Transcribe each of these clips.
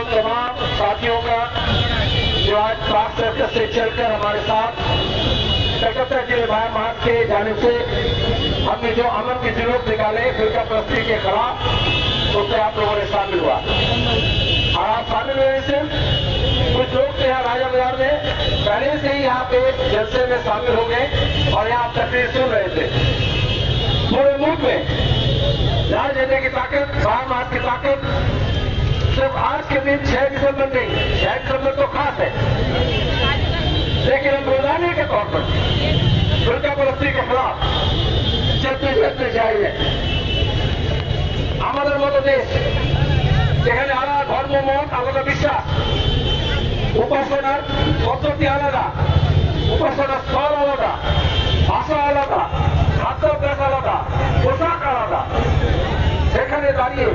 उन तमाम साथियों का जो आज पाक सर्कस से चलकर हमारे साथ कलकत्ता जिले महाराज के जाने से हमने जो अमन के जुलूस निकाले फिरका परस्ती के खिलाफ, उससे आप लोगों ने शामिल हुआ। और आप शामिल हुए से कुछ लोग थे यहाँ राजा बाजार में, पहले से ही यहाँ पे जलसे में शामिल हो गए और यहाँ तकरीर सुन रहे थे। पूरे मुल्क में राजनीति की ताकत, महाराज की ताकत सिर्फ आज के दिन 6 दिसंबर नहीं, 6 दिसंबर तो खास है, लेकिन हम रोजाने के तौर पर फिरका परस्ती के खिलाफ चलते चाहिए। আমাদের মতো দেশ যেখানে আলাদা ধর্ম, মত, আলাদা বিশ্বাস, উপাসনার পদ্ধতি আলাদা, উপাসনার স্থল আলাদা, ভাষা আলাদা, খাদ্যাভ্যাস আলাদা, পোশাক আলাদা, সেখানে দাঁড়িয়ে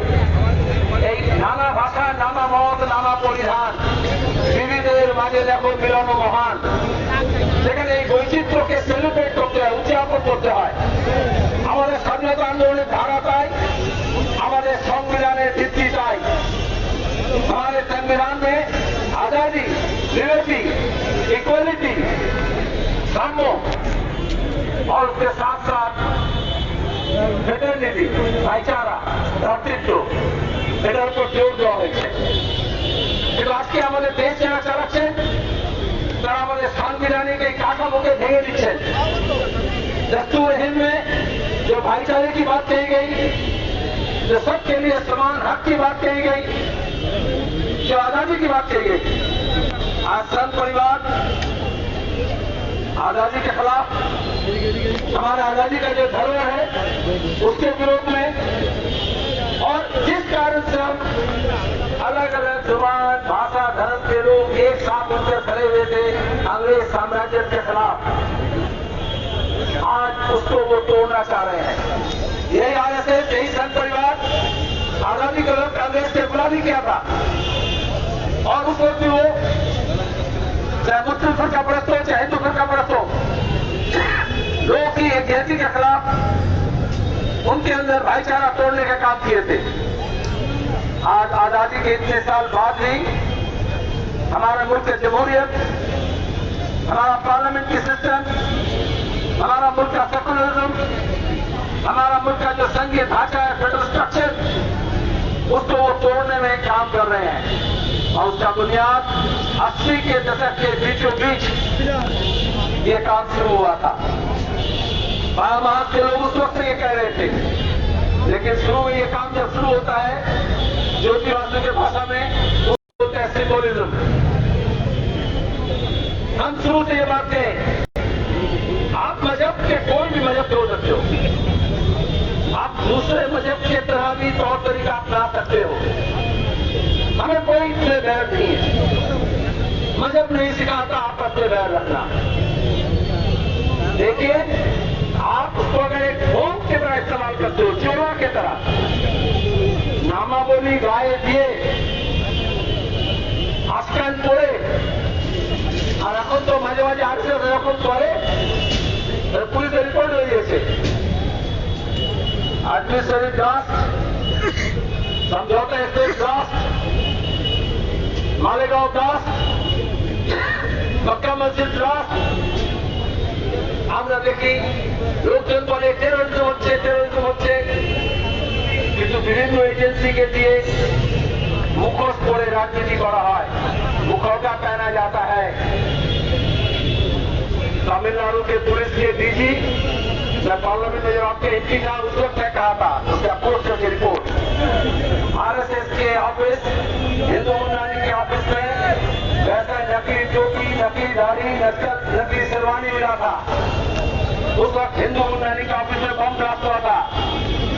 এই নানা ভাষা, নানা মত, নানা পরিধান, বিবিধের মাঝে দেখো মিলন মহান, সেখানে এই বৈচিত্র্যকে সেলিব্রেট করতে হয়, উদযাপন করতে হয়। আমাদের স্বাধীনতা আন্দোলনের ধারা চাই, हमारे संविधान में भित्ति चाई, हमारे संविधान में आजादी, लिबर्टी, इक्वलिटी, साम्य और उसके साथ साथ फ्रेटर्निटी, भाईचारा, भ्रातृत्व, এটার উপর জোর দেওয়া হয়েছে। কিন্তু আজকে আমাদের দেশ যারা চালাচ্ছেন তারা আমাদের সাংবিধানিক এই কাঠামোকে ভেঙে দিচ্ছেন। दस्तूर हिंद में जो भाईचारे की बात कही गई, जो सबके लिए समान हक की बात कही गई, जो आजादी की बात कही गई, आज संत परिवार आजादी के खिलाफ, हमारे आजादी का जो धरोहर है उसके विरोध में, और जिस कारण से हम अलग अलग जुबान, भाषा, धर्म के लोग एक साथ उनसे खड़े हुए थे अंग्रेज साम्राज्य के खिलाफ, आज उसको वो तोड़ना चाह रहे हैं। यही आरएसएस, यही संत परिवार आजादी के वक्त अंग्रेज से गुलामी किया था, और उस वक्त भी वो चाहे मुस्लिम फिरका परस्त हो, चाहे हिंदू फिरका परस्त हो, लोगों की एक गिनती के खिलाफ उनके अंदर भाईचारा तोड़ने का काम किए थे। आज आजादी के इतने साल बाद भी हमारा मुल्क का जमहूरियत, हमारा पार्लियामेंट की सिस्टम, हमारा मुल्क का सेकुलरिज्म, हमारा मुल्क का जो संघीय ढांचा है, फेडरल स्ट्रक्चर, उसको वो तोड़ने में काम कर रहे हैं। और उसका बुनियाद 80 के दशक के बीचों बीच ये काम शुरू हुआ था। महाराज के लोग उस वक्त ये कह रहे थे, लेकिन शुरू में ये काम जब शुरू होता है, ज्योति वासु की भाषा में बोलते हैं सिंबोलिज्म। हम शुरू से ये बात कहें, आप मजहब के कोई भी मजहब तोड़ सकते हो, आप दूसरे मजहब के तरह भी तौर तरीका अपना सकते हो, हमें कोई इसमें बैर नहीं है। मजहब नहीं सिखाता आप अपने बैर रखना, देखिए आप उसको अगर एक भोग की तरह इस्तेमाल करते हो, चोरा की तरह, नामा बोली गाए दिए, आजकल पड़े, और এখন তো মাঝে মাঝে আসছে এরকম করে, পুলিশে রিপোর্ট হয়ে গেছে। एडमिनिस्ट्रेटिव ड्राफ्ट, समझौता स्टेट ड्राफ्ट, मालेगांव ड्राफ्ट, मक्का मस्जिद ड्राफ्ट, আমরা দেখি লোকজন বলে টেরোরিজম হচ্ছে, কিন্তু বিভিন্ন एजेंसी দিয়ে मुखोश পরে राजनीति করা হয়, मुखौटा पहना जाता है। तमिलनाडु के पुलिस के डीजी, मैं पार्लियामेंट में जब आपके एमपी था उस वक्त मैं कहा था, उसका पोस्ट की रिपोर्ट, आरएसएस के ऑफिस, हिंदू मुन्नानी के ऑफिस में वैसा नकली टोपी, नकली दाढ़ी, नकली शेरवानी मिला था। उस वक्त हिंदू मुन्नानी के ऑफिस में बम ब्लास्ट हुआ था,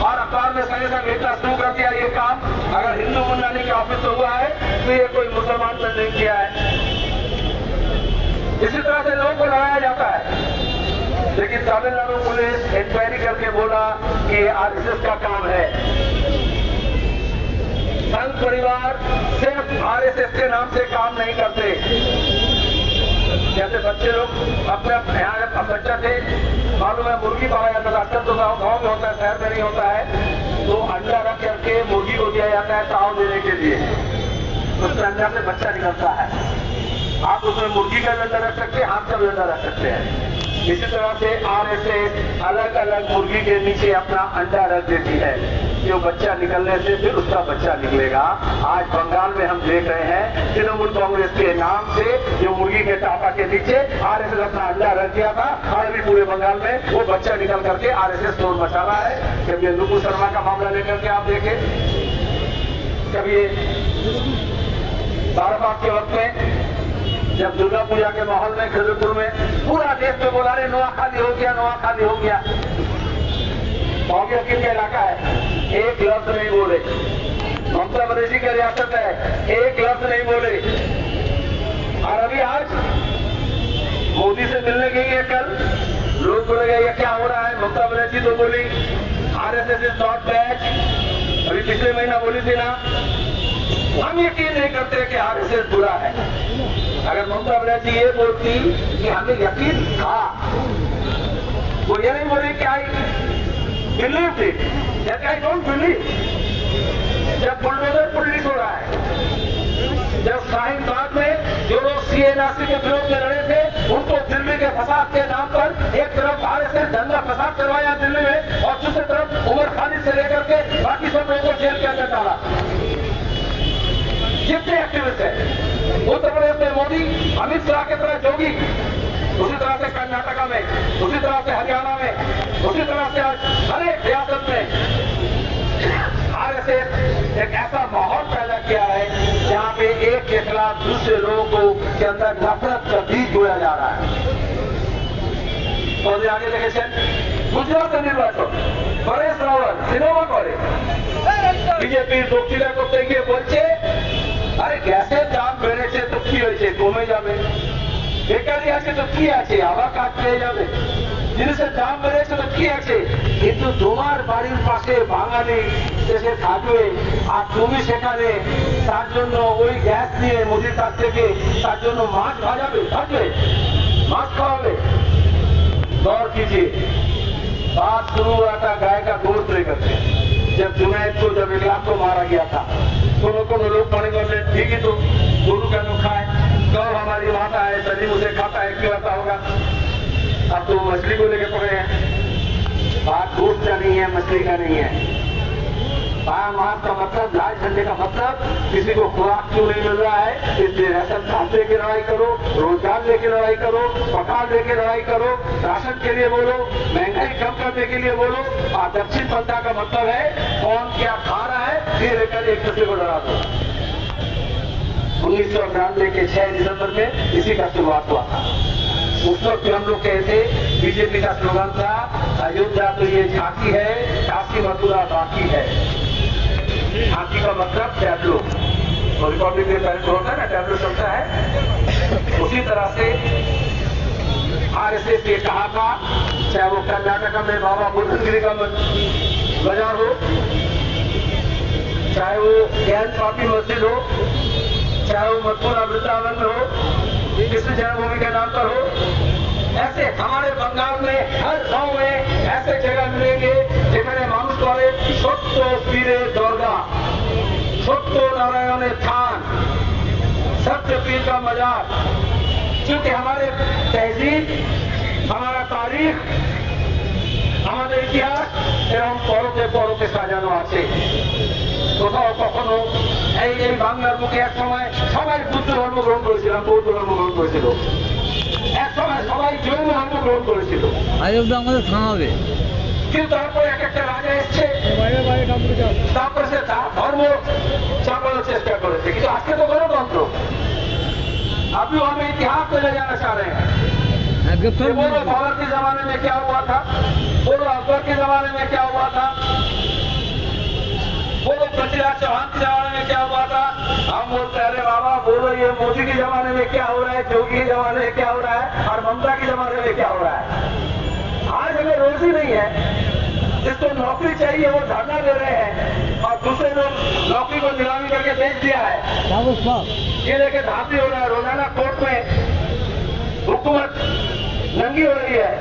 और अखबार में संगे संग लिखना शुरू कर दिया, ये काम अगर हिंदू मुन्नानी के ऑफिस में हुआ है तो ये कोई मुसलमान ने नहीं किया है। इसी तरह से लोगों को लगाया जाता है, लेकिन तमिलनाडु पुलिस इंक्वायरी करके बोला कि ये आरएसएस का काम है। संघ परिवार सिर्फ आरएसएस के नाम से काम नहीं करते। जैसे बच्चे लोग अपने यहाँ बच्चा थे, मालूम है मुर्गी पाला जाता था, अक्सर तो गाँव में होता है, शहर में नहीं होता है, तो अंडा रख करके मुर्गी को दिया जाता है ताव देने के लिए। उसके अंदर से बच्चा निकलता है। आप उसमें मुर्गी का भी अंडा रख सकते हैं, हाथ का भी अंडा रख सकते हैं। इसी तरह से आरएसएस अलग अलग मुर्गी के नीचे अपना अंडा रख देती है, जो बच्चा निकलने से फिर उसका बच्चा निकलेगा। आज बंगाल में हम देख रहे हैं तृणमूल कांग्रेस के नाम से जो मुर्गी के टापा के नीचे आरएसएस अपना अंडा रख दिया था, आज भी पूरे बंगाल में वो बच्चा निकल करके आरएसएस शोर मचा रहा है। कभी नुपुर शर्मा का मामला लेकर के आप देखें, कभी बाराबाग के वक्त में जब दुर्गा पूजा के माहौल में खजूरपुर में पूरा देश में बोला रहे नोआ खाली हो गया, नोआ खाली हो गया। किन का इलाका है, एक लफ्ज नहीं बोले। ममता बनर्जी की रियासत है, एक लफ्ज नहीं बोले। और अभी आज मोदी से मिलने गई है, कल लोग बोलेंगे ये क्या हो रहा है। ममता बनर्जी तो बोली आरएसएस इज नॉट बैड, अभी पिछले महीना बोली थी ना। हम यकीन नहीं करते कि आरएसएस बुरा है। अगर ममता बनर्जी ये बोलती कि हमें यकीन था, वो ये नहीं बोली कि I believe it, I don't believe. जब बुलडोजर पुलिस हो रहा है, जब शाहीन बाग में जो लोग सीएनआरसी के विरोध में लड़े थे, उनको दिल्ली के फसाद के नाम पर एक तरफ आरएसएस दंगा फसाद करवाया दिल्ली में, और दूसरी तरफ उमर खालिद से लेकर के बाकी सब लोगों को जेल के अंदर डाला। जितने एक्टिविस्ट है, उत्तर प्रदेश में मोदी, अमित शाह की तरह जोगी, उसी तरह से कर्नाटका में, उसी तरह से हरियाणा में, उसी तरह से हर एक रियासत में आरएसएस एक ऐसा माहौल पैदा किया है जहां पे एक के खिलाफ दूसरे लोगों को के अंदर नफरत का बीज जोड़ा जा रहा है। और आगे देखेছেন গুজরাটের নির্বাচন, পরেশ রাওয়াল সিনেমা করে বিজেপির বক্তৃতা করতে গিয়ে বলছে আরে গ্যাসের দাম বেড়েছে তো কি হয়েছে, কমে যাবে। বেকারি আছে তো কি আছে, আবার কাজ পেয়ে যাবে। জিনিসের দাম বেড়েছে তো কি আছে, কিন্তু তোমার বাড়ির পাশে বাঙালি এসে থাকবে আর তুমি সেখানে তার জন্য ওই গ্যাস নিয়ে মোদির কাছ থেকে তার জন্য মাছ ভাজাবে, মাছ खाओगे। गौर कीजिए, बात शुरू हुआ था गाय का गोश्त लेकर के। जब जुनैद को, जब इलाक को मारा गया था, को लोग पड़े बोले ठीक है तो दोनों का नुकसान है, गौ हमारी माता है, सलीम उसे खाता है, क्यों आता होगा। अब तो मछली को लेकर पड़े हैं। बात गोश्त का नहीं है, मछली का नहीं है। मास का मतलब, 2.5 घंटे का मतलब किसी को खुराक क्यों नहीं मिल रहा है, इसलिए राशन कार्ड लेके लड़ाई करो, रोजगार लेके लड़ाई करो, पखाल लेके लड़ाई करो, राशन के लिए बोलो, महंगाई कम करने के लिए बोलो। और दक्षिण पंथा का मतलब है कौन क्या खा रहा है ये लेकर एक दूसरे को लड़ा दो। 1999 के 6 दिसंबर में इसी का शुरुआत हुआ था। उस वक्त हम लोग कहते, बीजेपी का स्लोगन था अयोध्या तो ये झांकी है, काशी मथुरा बाकी है। झांकी का मतलब टैब्लो, और रिपब्लिक डे पहले तो होता है ना, टैब्लो चलता है। उसी तरह से आरएसएस ये कहा था, चाहे वो कर्नाटका में बाबा बुद्धगिरी का बाजार हो, चाहे वो ज्ञान पापी मस्जिद हो, चाहे वो मथुरा वृंदावन में हो, कृष्ण जन्मभूमि के नाम पर हो। ऐसे हमारे बंगाल में हर गांव में ऐसे जगह मिलेंगे যেখানে মানুষ করে সত্য পীরের দরগা, সত্য नारायण थान, सत्य पीर का मजार। क्योंकि हमारे तहजीब, हमारा तारीख, আমাদের ইতিহাস এরকম পরতে পরতে সাজানো আছে। কোথাও কখনো এই বাংলার মুখে এক সময় সবাই বুদ্ধ ধর্ম গ্রহণ করেছিলাম, বৌদ্ধ ধর্ম গ্রহণ করেছিল, এক সময় সবাই জৈন ধর্ম গ্রহণ করেছিল। আয়োগ আমাদের থামাবে, কিন্তু তারপরে এক একটা রাজা এসছে, তারপরে সে ধর্ম চাপানোর চেষ্টা করেছে। কিন্তু আজকে তো গণতন্ত্র। अभी हमें इतिहास में ले जाना चाह रहे हैं। बोलो बाबर के जमाने में क्या हुआ था, बोलो अकबर के जमाने में क्या हुआ था, बोलो पृथ्वीराज चौहान के जमाने में क्या हुआ था। हम बोलते अरे बाबा बोलो ये मोदी के जमाने में क्या हो रहा है, योगी के जमाने में क्या हो रहा है, और ममता के जमाने में क्या हो रहा है। आज हमें रोजी नहीं है, जिसको नौकरी चाहिए वो धरना दे रहे हैं, और दूसरे लोग नौकरी को नीलामी करके बेच दिया है। ये लेके धांधली हो रहा है, रोजाना कोर्ट में हुकूमत नंगी हो रही है,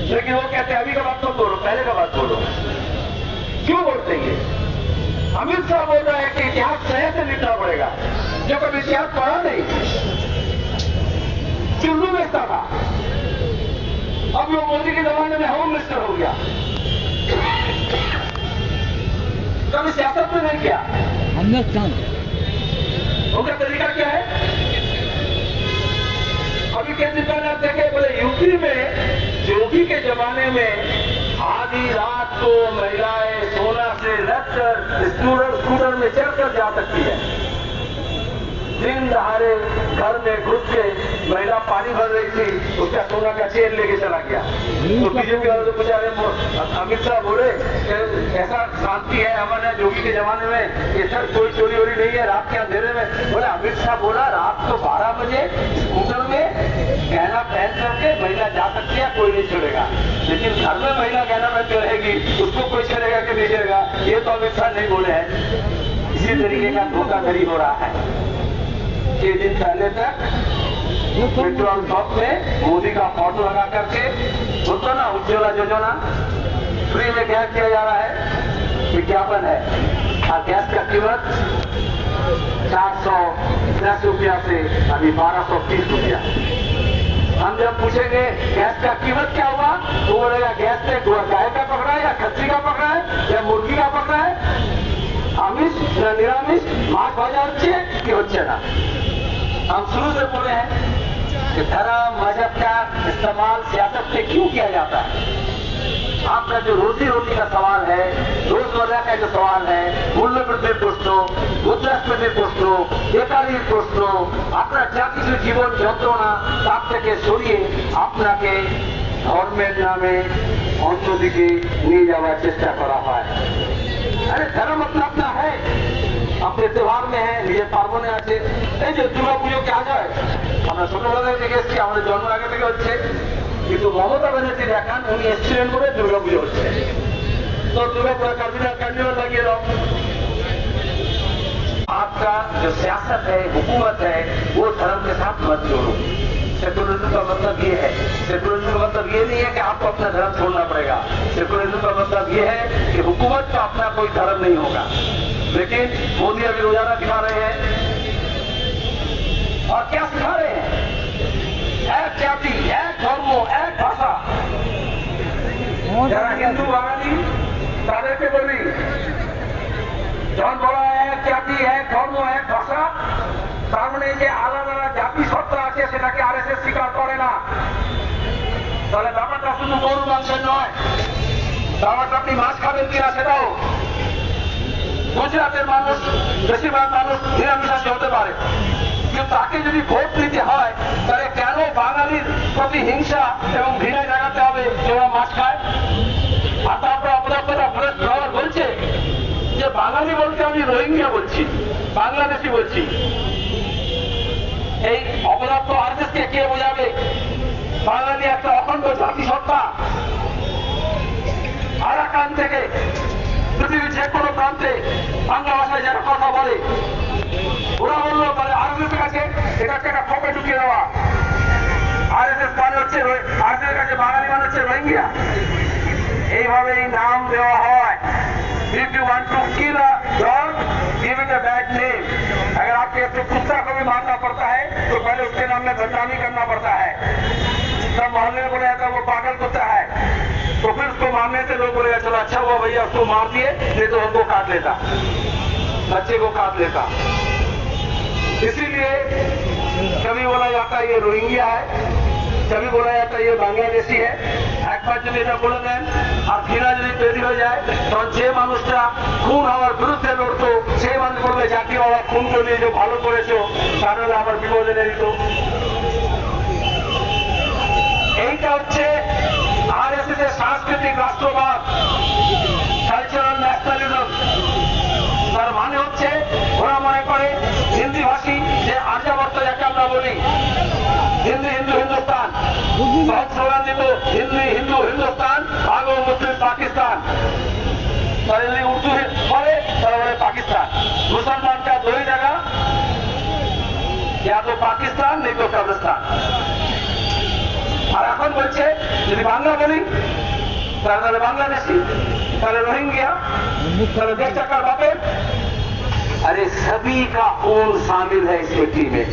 लेकिन वो कहते हैं अभी का बात तो बोलो, पहले का बात बोलो। क्यों बोलते हैं? अमित शाह बोल रहा है कि इतिहास सही से लिखना पड़ेगा। इतिहास पढ़ा नहीं, चुल्लू बेचता था, अब वो मोदी के जमाने में होम मिनिस्टर हो गया। कभी सियासत में नहीं किया। उनका तरीका क्या है? अभी कुछ दिन पहले आप देखे, बोले यूपी में योगी के जमाने में आधी रात को महिलाएं सोना से लगकर स्कूटर में चढ़कर जा सकती है। दिन दहाड़े घर में घुस के महिला पानी भर रही थी, उसका सोना का चेन लेके चला गया। तो बीजेपी वाले तो पूछा, अमित शाह बोले ऐसा शांति है हमारे योगी के जमाने में, ये सर कोई चोरी वोरी नहीं है रात के अंधेरे में। बोले अमित शाह बोला रात को 12 बजे स्कूटर में गहना पहन करके महिला जा सकती है, कोई नहीं छोड़ेगा, लेकिन घर में महिला गहना पहन के रहेगी, उसको कोई छोड़ेगा कि नहीं छोड़ेगा, ये तो अमित शाह नहीं बोले हैं। इसी तरीके का धोखाधड़ी हो रहा है। 6 दिन पहले तक पेट्रोल पंप में मोदी का फोटो लगा करके बोलते ना उज्ज्वला योजना फ्री में गैस दिया जा रहा है, विज्ञापन है, और गैस का कीमत 410 रुपया से अभी 1230 रुपया। हम जब पूछेंगे गैस का कीमत क्या हुआ, तो बोलेगा गैस ने गाय का पकड़ा है या खच्ची का पकड़ा है या मुर्गी का पकड़ा है, आमिष या निरामिष, मांस भाजा होच्छे कि होच्छे ना। हम शुरू से बोले हैं कि धर्म मजहब का इस्तेमाल सियासत में क्यों किया जाता है। आपका जो रोजी रोटी का सवाल है, रोजमर्रा का जो सवाल है, मूल्य वृद्धि प्रश्न, मुद्रास्फीति प्रश्न, बेकारी प्रश्न, আপনার যা কিছু জীবন যন্ত্রণা তার থেকে সরিয়ে আপনাকে ধর্মের নামে অন্যদিকে নিয়ে যাওয়ার চেষ্টা করা হয়। अरे धर्म अपना अपना है, अपने त्योहार में है, নিজের পার্বণে আছে। এই যে দুর্গা পুজো কে আজ হয়, আমরা ছোটবেলা থেকে এসেছি, আমাদের জন্মের আগে থেকে হচ্ছে, কিন্তু মমতা ব্যানার্জি দেখান উনি এসছিলেন বলে দুর্গা পুজো হচ্ছে। तो दुर्गा पूरा कार्निवल लगिए रहो। आपका जो सियासत है, हुकूमत है, वो धर्म के साथ मत जोड़ो। सेकुलरिज्म का मतलब ये है, सेकुलरिज्म का मतलब ये नहीं है कि आपको अपना धर्म छोड़ना पड़ेगा। सेकुलरिज्म का मतलब ये है कि हुकूमत का अपना कोई धर्म नहीं होगा। लेकिन मोदी अभी रोजाना दिखा रहे हैं, और क्या सिखा रहे हैं? एक जाति, एक धर्म, एक भाषा। যারা হিন্দু বাঙালি তাদেরকে বলি, যখন বলা এক জাতি, এক ধর্ম, এক ভাষা, তার মানে যে আলাদা আলাদা জাতি সত্তা আছে সেটাকে আরএসএস স্বীকার করে না। তাহলে ব্যাপারটা শুধু গরু মাংসের নয়, ব্যাপারটা আপনি মাছ খাবেন কিনা সেটাও। গুজরাটের মানুষ, বেশিরভাগ মানুষ নিরামিষাশী হতে পারে, কিন্তু তাকে যদি ভোট নিতে হয় তাহলে কেন বাঙালির প্রতি হিংসা এবং ঘৃণা জাগাতে হবে যে ওরা মাছ খায়? আর তারপরে অপরাধটা ফরেস্ট ফ্লাওয়ার বলছে যে বাঙালি বলতে আমি রোহিঙ্গা বলছি, বাংলাদেশি বলছি। এই অপরাধ আরএসএসকে কে বোঝাবে? বাঙালি একটা অখণ্ড জাতিসত্তা। আরাকান থেকে পৃথিবীর যে কোনো প্রান্তে বাংলা ভাষায় যারা কথা বলে, ওরা বললো তাহলে আরএসএস কাছে এটাকে একটা খোপে ঢুকিয়ে দেওয়া। আরএসএস মানে হচ্ছে, আরএসএস কাছে বাঙালি মানে হচ্ছে রোহিঙ্গা। এইভাবেই নাম দেওয়া হয়। If you want to kill a dog, give it a bad name. अगर आपके अपने कुत्ता को भी मारना पड़ता है तो पहले उसके नाम में बदनामी करना पड़ता है। सब मोहल्ले में बोला जाता है वो पागल कुत्ता है, तो फिर उसको मारने से लोग बोलेगा चलो अच्छा हुआ भैया उसको मार दिए, नहीं तो हमको काट लेता, बच्चे को काट लेता। इसीलिए कभी बोला जाता है ये रोहिंग्या है, कभी बोला जाता है ये बांग्लादेशी है। एक बार যদি এটা বলে দেন আর ঘৃণা যদি তৈরি হয়ে যায়, তখন যে মানুষটা খুন হওয়ার বিরুদ্ধে লড়তো সেই মানুষ বলবে জাতি বাবা খুন করে যে ভালো করেছো, তাহলে আমার বিপদে নেই তো। এইটা হচ্ছে আরএসএস এর সাংস্কৃতিক রাষ্ট্রবাদ, কালচারাল ন্যাশনালিজম। তার মানে হচ্ছে ওরা মনে করে হিন্দি ভাষী যে আর্যাবর্ত যাকে আমরা বলি, हिंदी हिंदू हिंदुस्तान, बहुत स्लोगान दी तो हिंदी हिंदू हिंदुस्तान, भागो मुस्लिम पाकिस्तान। पहले उर्दू बोले তারপরে पाकिस्तान। मुसलमान का दो ही जगह, या तो पाकिस्तान नहीं तो कब्रिस्तान। আর এখন বলছে যদি বাংলা বলি তাহলে বাংলাদেশি, তাহলে রোহিঙ্গিয়া, তাহলে দেশ টাকার বাপের। अरे सभी का खून शामिल है इस मिट्टी में,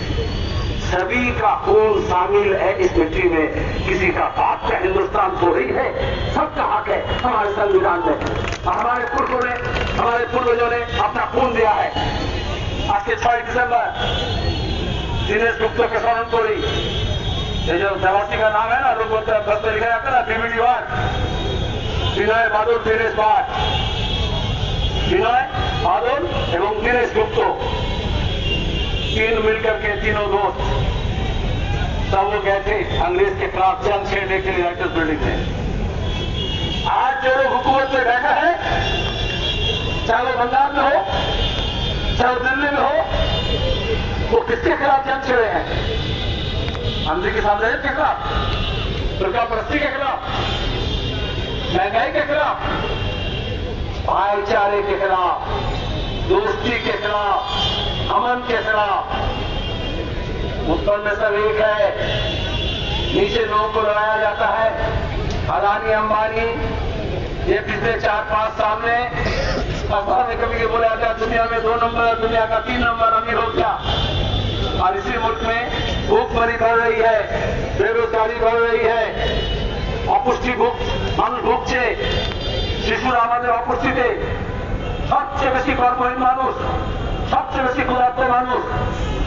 सभी का खून शामिल है इस मिट्टी में। किसी का बाप का हिंदुस्तान थोड़ी है, सबका हक है हमारे संविधान में। हमारे पूर्वजों ने अपना खून दिया है। आज के 6 दिसंबर दिनेश गुप्ता के स्मरण को ये जो देवासी का नाम है ना, लोग बोलते हैं बस में लिखा जाता है ना, बीबीडी वार्ड, विनय बादल दिनेश वार्ड, विनय बादल एवं दिनेश गुप्तो, तीन मिलकर के तीनों दोस्त सब वो गए थे अंग्रेज के खिलाफ जंग छेड़ने के लिए राइटर्स बिल्डिंग में। आज जो लोग हुकूमत में बैठा है, चाहे वो बंगाल में हो, चाहे वो दिल्ली में हो, वो किसके खिलाफ जंग छेड़े हैं? अमरीकी साम्राज्य के खिलाफ, प्रजाप्रस्ती के खिलाफ, महंगाई के खिलाफ, भाईचारे के खिलाफ, दोस्ती के खिलाफ, अमन के खिलाफ। ऊपर में सब एक है, नीचे लोगों को लड़ाया जाता है। अदानी अंबानी ये पिछले 4-5 साल में अखबार में कभी बोला जाता है दुनिया में 2 नंबर, दुनिया का 3 नंबर अमीर हो गया। और इसी मुल्क में भूखमरी बढ़ रही है, बेरोजगारी बढ़ रही है, अपुष्टि भूख, মানুষ ভুগছে, শিশুরা আমাদের অপুষ্টিতে, সবচেয়ে বেশি কর্মহীন মানুষ, সবচেয়ে বেশি ক্ষুধার্ত মানুষ।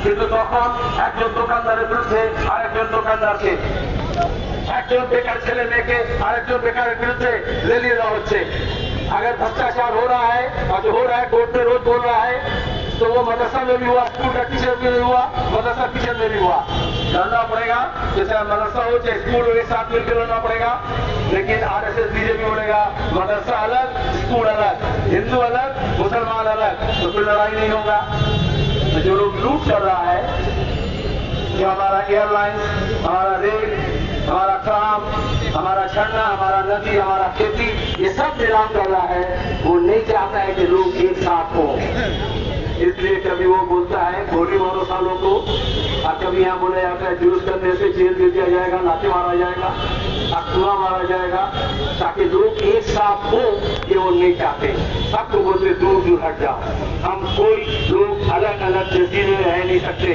কিন্তু তখন একজন দোকানদারের বিরুদ্ধে আরেকজন দোকানদারকে, একজন বেকার ছেলে মেয়েকে আরেকজন বেকারের বিরুদ্ধে লেলিয়ে দেওয়া হচ্ছে। अगर भ्रष्टाचार हो रहा है और जो हो रहा है कोर्ट में रोज बोल रहा है, तो वो मदरसा में भी हुआ, स्कूल का टीचर में भी हुआ, मदरसा टीचर में भी हुआ। लड़ना पड़ेगा, जैसे मदरसा हो चाहे स्कूल हो, एक साथ मिलकर लड़ना पड़ेगा। लेकिन आरएसएस बीजेपी बोलेगा मदरसा अलग, स्कूल अलग, हिंदू अलग, मुसलमान अलग, तो फिर लड़ाई नहीं होगा। तो जो लोग लूट कर रहा है, जो हमारा एयरलाइंस, हमारा रेल, हमारा ट्राम, हमारा झरना, हमारा नदी, हमारा खेती, ये सब नीलाम कर रहा है। वो नहीं चाहता है कि लोग एक साथ हो, इसलिए कभी वो बोलता है गोली मारो सालों को, और कभी यहाँ बोला जाता है जुलूस करने से जेल दे दिया जाएगा, लाठी मारा जाएगा, अखुआ मारा जाएगा, ताकि लोग एक साथ हो। ये वो नहीं चाहते, सबको बोलते दूर दूर हट जाओ। हम कोई लोग अलग अलग तहसील में रह नहीं सकते।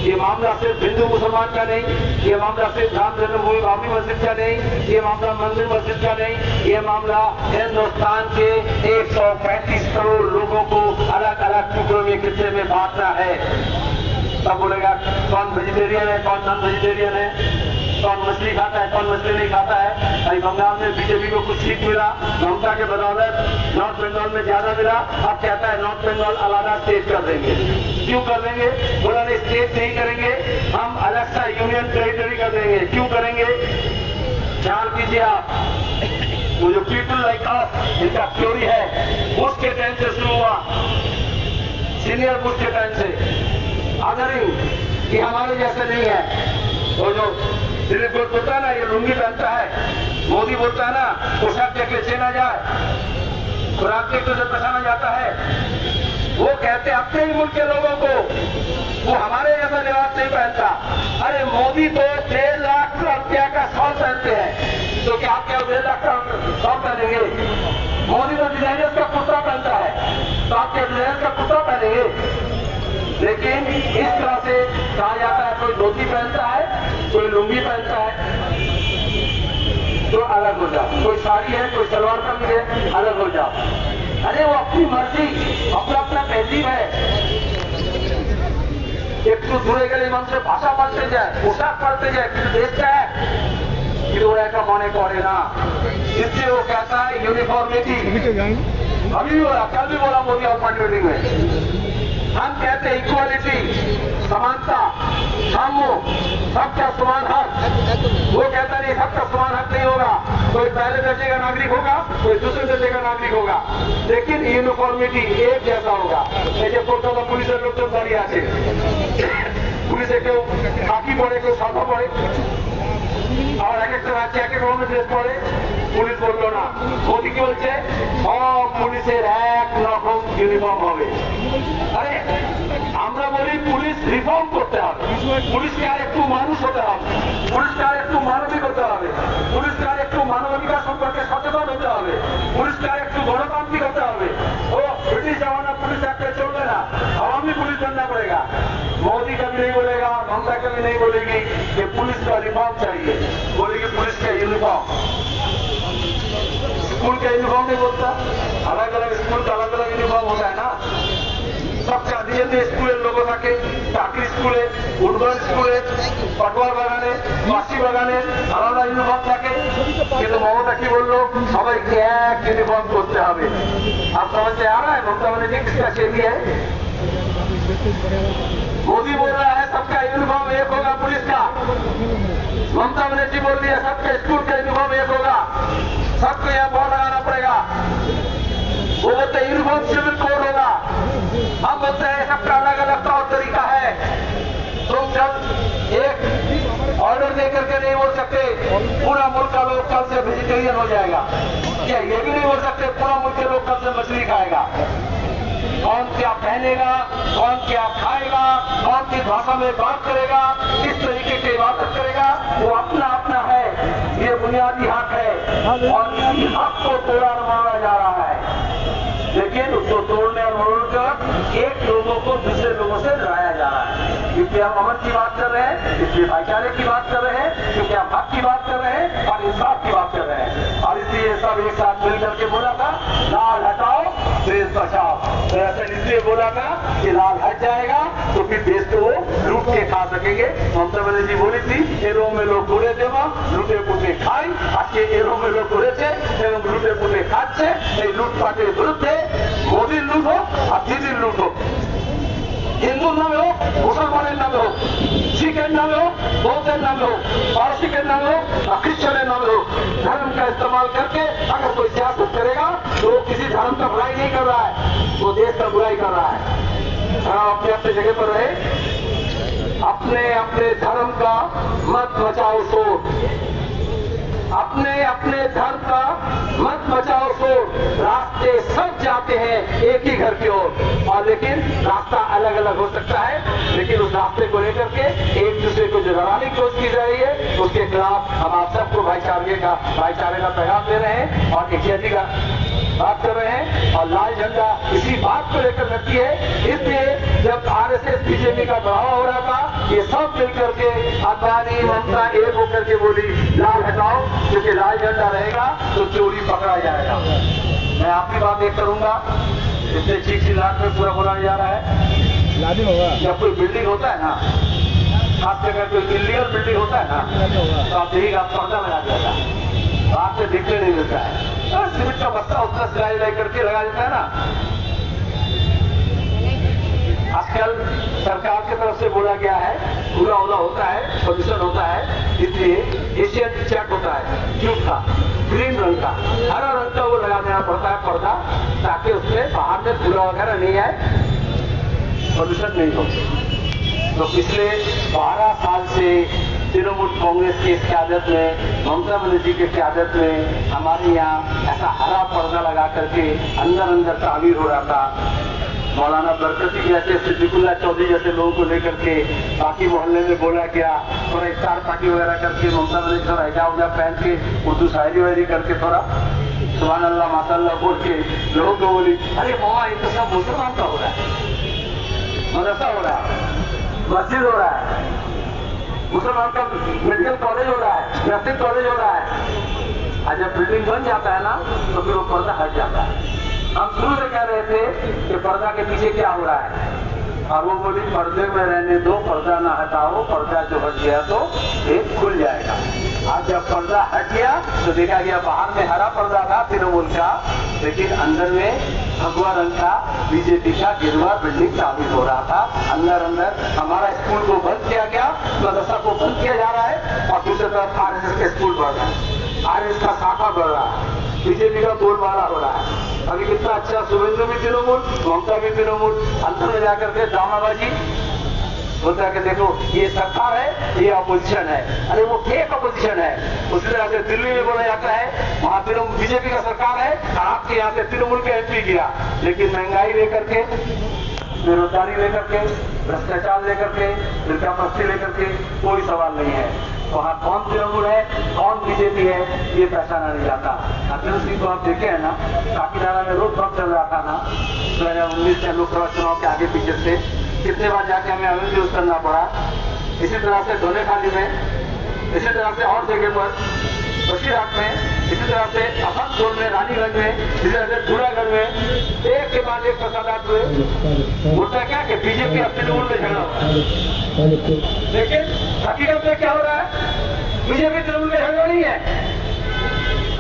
ये मामला सिर्फ हिंदू मुसलमान का नहीं, ये मामला सिर्फ राम जन्मभूमि बाबरी मस्जिद का नहीं, ये मामला मंदिर मस्जिद का नहीं, ये मामला हिंदुस्तान के 135 करोड़ लोगों को अलग अलग टुकड़ों में हिस्से में बांटना है। तब बोलेगा कौन वेजिटेरियन है, कौन नॉन वेजिटेरियन है, कौन मछली खाता है, कौन मछली नहीं खाता है। अभी बंगाल में बीजेपी को कुछ सीट मिला, ममता के बदौलत नॉर्थ बंगाल में ज्यादा मिला। अब कहता है नॉर्थ बंगाल अलग स्टेट कर देंगे। क्यों कर देंगे? बोला नहीं, स्टेट नहीं करेंगे, हम अलग सा यूनियन टेरिटरी कर देंगे। क्यों करेंगे? ख्याल कीजिए आप, वो जो पीपल लाइक अस, इनका थ्योरी है, बुश के टाइम से शुरू हुआ, सीनियर बुश के टाइम से, अदरिंग कि हमारे जैसे नहीं है। वो जो दिलीप घोष बोलता है ना, ये लुंगी पहनता है, मोदी बोलता है ना पोशाक देख के चेना जाए, खुराक देख के पहचाना जाता है। वो कहते अपने ही मुल्क के लोगों को, वो हमारे जैसा लिबास नहीं पहनता। अरे मोदी तो 1.5 लाख रुपया का शॉल पहनते हैं, तो क्या आप क्या 1.5 लाख का शॉल पहनेंगे? मोदी तो डिजाइनर्स का कुर्ता पहनता है, तो आप क्या डिजाइनर्स का कुर्ता पहनेंगे? लेकिन इस तरह से कहा जाता है कोई धोती पहनता है, कोई लुंगी पहनता है तो अलग हो जाओ, कोई साड़ी है, कोई सलवार कमीज है, अलग हो जाओ। अरे वो अपनी मर्जी, अपना अपना तहजीब है। একটু দূরে গেলে মানুষের ভাষা পাল্টে যায়, পোশাক পাল্টে যায়, কিন্তু দেশটা কিন্তু ওরা এটা মনে করে না। इसलिए वो कहता है यूनिफॉर्मिटी। अभी भी बोला, कल भी बोला मोदी और पार्टी मीटिंग में, हम कहते हैं इक्वालिटी, समानता, साम्य, सबका समान हक। वो कहता नहीं सबका समान हक नहीं होगा, कोई पहले दर्जे का नागरिक होगा, कोई दूसरे दर्जे का नागरिक होगा, लेकिन यूनिफॉर्मिटी एक जैसा होगा। ऐसे कोलकाता पुलिस लोग तो दाঁড়িয়ে আছে, পুলিশে কেউ খাকি পরে, কেউ সাদা পরে, আবার এক একটা রাজ্যে এক এক রকমের ড্রেস পরে। পুলিশ বললো না, মোদি কি বলছে সব পুলিশের এক রকম ইউনিফর্ম হবে। আরে আমরা বলি পুলিশ রিফর্ম করতে হবে, পুলিশকে আর একটু মানুষ হতে হবে, পুলিশকে আর একটু মানবিক হতে হবে, পুলিশকে আর একটু মানবাধিকার সম্পর্কে সচেতন হতে হবে, পুলিশকে আর একটু গণতান্ত্রিক হতে হবে। ও ব্রিটিশ জামানা পুলিশ একটা চলবে না, करना पड़ेगा। मोदी कभी नहीं बोलेगा, ममता कभी नहीं बोलेगी कि पुलिस का यूनिफॉर्म चाहिए, बोलेगी पुलिस का यूनिफॉर्म। स्कूल का यूनिफॉर्म नहीं बोलता, अलग अलग स्कूल का अलग अलग यूनिफॉर्म होता है ना। सबका দিয়ে স্কুলের লোগো থাকে, চাকরি স্কুলে, উডবান স্কুলে, পাটওয়ার বাগানে, মাসি বাগানে আলাদা ইউনিফর্ম থাকে। কিন্তু মমতা কি বললো, সবাইকে এক ইউনিফর্ম করতে হবে। आप समझ में आ रहा है ममता बनर्जी किसका शैली है? मोदी बोल रहा है सबका यूनिफॉर्म एक होगा पुलिस का, ममता बनर्जी बोल रही है सबका स्कूल का यूनिफॉर्म एक होगा, सबको यहाँ बोर्ड लगाना पड़ेगा। वो बोलते यूनिफॉर्म सिविल कोड होगा, हम बोलते हैं सबका अलग अलग तौर तरीका है। तुम जब एक ऑर्डर दे करके नहीं बोल सकते पूरा मुल्क का लोग कल से वेजिटेरियन हो जाएगा, क्या ये भी नहीं बोल सकते पूरा मुल्क के लोग कल से मछली खाएगा? कौन क्या पहनेगा, कौन क्या खाएगा, कौन किस भाषा में बात करेगा, किस तरीके की इबादत करेगा, वो अपना अपना है। ये बुनियादी हक है और इसी हक को तोड़ा मारा जा रहा है। लेकिन उसको तोड़ने और मरोड़कर एक लोगों को दूसरे लोगों से लड़ाया जा रहा है। इसलिए हम अमन की बात कर रहे हैं, इसलिए भाईचारे की बात कर रहे हैं, क्योंकि हम हक की बात कर रहे हैं और इंसाफ की बात कर रहे हैं। और इसलिए सब एक साथ मिलकर के बोला था लाल हटाओ देश बचाओ। तो ऐसा इसलिए बोला था कि लाल हट जाएगा तो फिर देश को वो लूट के खा सकेंगे। ममता बनर्जी बोली थी एरों में लोग घुरे देवा लूटे पुटे खाई, आज के एरों में लोग घुरेছে এবং লুটে পুটে খাচ্ছে। এই লুটপাটের বিরুদ্ধে মোদির লুট হোক আর দিদির লুট হোক, হিন্দুর নামে হোক, মুসলমানের নামে হোক, শিখের नाम हो, बौद्धের नाम हो, पारसिकेর नाम हो, क्रिश्चियन नाम हो, धर्म का इस्तेमाल करके अगर कोई सियासत करेगा तो वो किसी धर्म का बुराई नहीं कर रहा है, वो देश का बुराई कर रहा है। अपने अपने जगह पर रहे, अपने अपने धर्म का मत बचाओ शोर, अपने अपने धर्म का मत बचाओ शोर। रास्ते सब जाते हैं एक ही घर की ओर, और लेकिन रास्ता अलग अलग हो सकता है, लेकिन उस रास्ते को लेकर के एक दूसरे को जो लड़ाने की कोशिश की जा रही है उसके खिलाफ हम आप सबको भाईचारे का पैगाम दे रहे हैं और एकजुटता का बात कर रहे हैं। और लाल झंडा इसी बात को लेकर लगती है। इसलिए जब आरएसएस बीजेपी का बढ़ावा हो रहा था ये सब मिलकर के अदानी ममता एक होकर के बोली लाल हटाओ, क्योंकि लाल झंडा रहेगा तो चोरी पकड़ा जाएगा। मैं आपकी बात एक करूंगा, इसलिए चीख चिल्लाहट में पूरा बोला जा रहा है। जब कोई बिल्डिंग होता है ना, खास करके कोई इलीगल बिल्डिंग होता है ना, तो आप देखिएगा पर्दा लगा दिया था, बाहर से दिखने नहीं मिलता है, सीमेंट का बस्ता उतना सिलाई करके लगा देता है ना। आजकल सरकार की तरफ से बोला गया है कूड़ा ओला होता है, प्रदूषण होता है, इसलिए एशियन चेक होता है ट्यूब का, ग्रीन रंग का, हरा रंग का वो लगा देना पड़ता है पर्दा, ताकि उसमें बाहर में कूड़ा वगैरह नहीं आए, प्रदूषण नहीं हो। तो पिछले 12 साल से तृणमूल कांग्रेस की क्यादत में, ममता बनर्जी की क्यादत में हमारे यहाँ ऐसा हरा पर्दा लगा करके अंदर अंदर तामीर हो रहा था। मौलाना बरकती जैसे, सिद्दीकुल्ला चौधरी जैसे लोगों को लेकर के बाकी मोहल्ले में बोला गया, थोड़ा स्टार पार्टी वगैरह करके ममता बनर्जी थोड़ा हिजाब उजाब पहन के उर्दू शायरी वायरी करके थोड़ा सुभान अल्लाह माशाअल्लाह बोल के लोगों को बोली अरे मामा ये तो सब मुसलमान का हो रहा है, मदरसा हो रहा है, मस्जिद हो रहा है, मुसलमान का मेडिकल कॉलेज हो रहा है, नर्सिंग कॉलेज हो रहा है। और जब बिल्डिंग बन जाता है ना तो फिर वो पर्दा हट जाता है। हम शुरू से कह रहे थे कि पर्दा के पीछे क्या हो रहा है, और वो बोली पर्दे में रहने दो, पर्दा ना हटाओ, पर्दा जो हट गया तो एक खुल जाएगा। आज जब पर्दा हट गया तो देखा गया बाहर में हरा पर्दा था तृणमूल का, लेकिन अंदर में भगवा रंग का बीजेपी का गिरवा बिल्डिंग तामीर हो रहा था। अंदर अंदर हमारा स्कूल को बंद किया गया, मदरसा को बंद किया जा रहा है, और दूसरी तरफ आरएसएस के स्कूल बढ़ रहा है, आरएसएस का शाखा बढ़ रहा है, बीजेपी का बोलबाला हो रहा है। अभी कितना अच्छा शुभेंदु भी तृणमूल, ममता भी तृणमूल, अंतर में जाकर के दावनाबाजी बोलता है कि देखो ये सरकार है, ये अपोजिशन है। अरे वो फेक अपोजिशन है। उसी तरह से दिल्ली में बोला जाता है वहां बीजेपी का सरकार है और आपके यहाँ से तृणमूल के एमपी गया, लेकिन महंगाई लेकर के, बेरोजगारी लेकर के, भ्रष्टाचार लेकर के, फिरकापरस्ती लेकर के कोई सवाल नहीं है। वहां कौन तृणमूल है, कौन बीजेपी है, ये पहचाना नहीं जाता। अखिलेश सिंह को आप देखे है ना, काकीनाडा में रोड बम चल रहा था ना 2019 के लोकसभा चुनाव के आगे पीछे से, कितने बार जाके हमें अभी यूज करना पड़ा। इसी तरह से दोने खाली में, इसी तरह से और जगह पर बशीरहाट में, इसी तरह से अहमदपुर में, रानीगंज में, इसी तरह से जूनागढ़ में एक के बाद एक फसादात हुए। मुद्दा क्या कि बीजेपी अब तृणमूल में झगड़ा हो रहा है, लेकिन हकीकत में क्या हो रहा है? बीजेपी तृणमूल में झगड़ा नहीं है।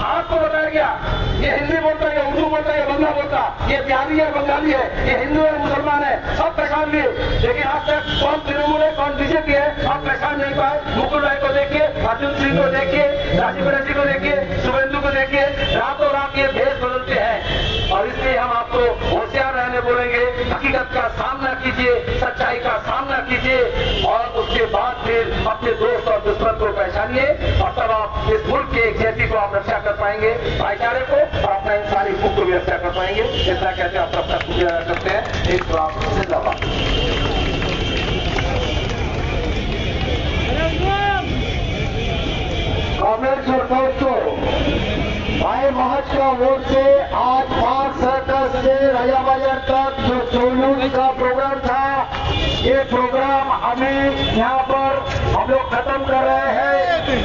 आपको बताया गया ये हिंदी बोलता है, ये उर्दू बोलता है, ये बंगला बोलता है, ये बिहारी है, बंगाली है, ये हिंदू है, मुसलमान है, सब पहचान लिए। लेकिन आज तक कौन तृणमूल है, कौन बीजेपी है, आप पहचान नहीं पाए। मुकुल राय को देखिए, अर्जुन सिंह को देखिए, राजीव बनर्जी को देखिए, शुभेंदु को देखिए, रातों रात ये भेष बदलते हैं। और इसलिए हम आपको होशियार रहने बोलेंगे, हकीकत का सामना कीजिए, सच्चाई का सामना कीजिए और उसके बाद फिर अपने दोस्त और दुश्मन को पहचानिए और तब आप इस मुल्क के एक जाति को आप रक्षा कर पाएंगे, भाईचारे को और अपना इंसानी हकूक को भी रक्षा कर पाएंगे। इतना कहते आप सबका शुक्रिया करते हैं। एक बार जिंदाबाद। कॉमेंट्स और दोस्तों, भाई महज का वोट से आज 5 सर्कल से राजा बाजार तक जो जुलूस का प्रोग्राम था, ये प्रोग्राम अभी यहाँ पर हम लोग खत्म कर रहे हैं।